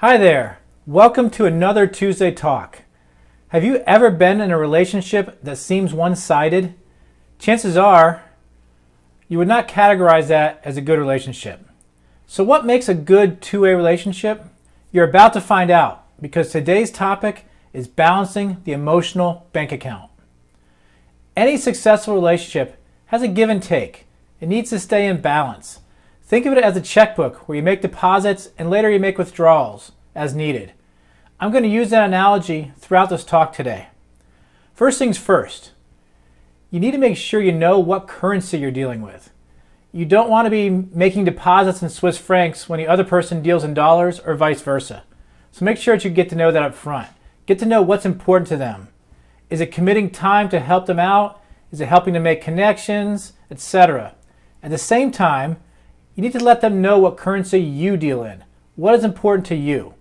Hi there. Welcome to another Tuesday Talk. Have you ever been in a relationship that seems one-sided? Chances are you would not categorize that as a good relationship. So what makes a good two-way relationship? You're about to find out, because today's topic is balancing the emotional bank account. Any successful relationship has a give and take. It needs to stay in balance. Think of it as a checkbook where you make deposits and later you make withdrawals as needed. I'm going to use that analogy throughout this talk today. First things first, you need to make sure you know what currency you're dealing with. You don't want to be making deposits in Swiss francs when the other person deals in dollars or vice versa. So make sure that you get to know that up front. Get to know what's important to them. Is it committing time to help them out? Is it helping to make connections, etc.? At the same time, you need to let them know what currency you deal in. What is important to you?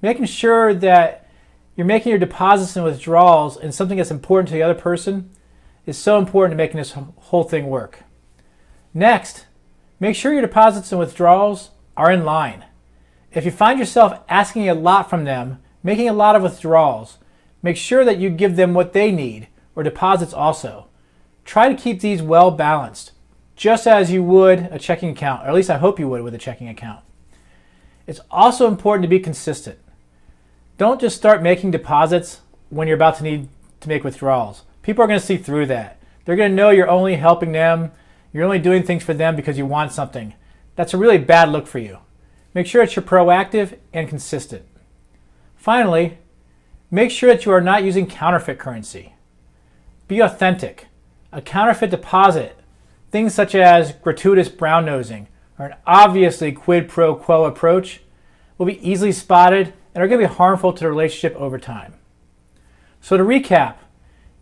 Making sure that you're making your deposits and withdrawals in something that's important to the other person is so important to making this whole thing work. Next, make sure your deposits and withdrawals are in line. If you find yourself asking a lot from them, making a lot of withdrawals, make sure that you give them what they need, or deposits also. Try to keep these well balanced, just as you would a checking account, or at least I hope you would with a checking account. It's also important to be consistent. Don't just start making deposits when you're about to need to make withdrawals. People are going to see through that. They're going to know you're only helping them, you're only doing things for them because you want something. That's a really bad look for you. Make sure that you're proactive and consistent. Finally, make sure that you are not using counterfeit currency. Be authentic. A counterfeit deposit, things such as gratuitous brown nosing or an obviously quid pro quo approach, will be easily spotted and are going to be harmful to the relationship over time. So to recap,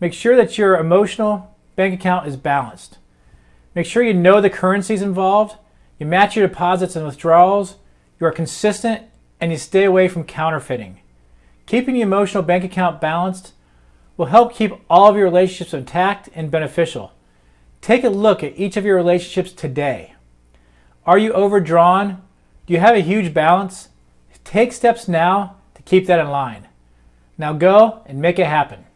make sure that your emotional bank account is balanced. Make sure you know the currencies involved, you match your deposits and withdrawals, you are consistent, and you stay away from counterfeiting. Keeping the emotional bank account balanced will help keep all of your relationships intact and beneficial. Take a look at each of your relationships today. Are you overdrawn? Do you have a huge balance? Take steps now to keep that in line. Now go and make it happen.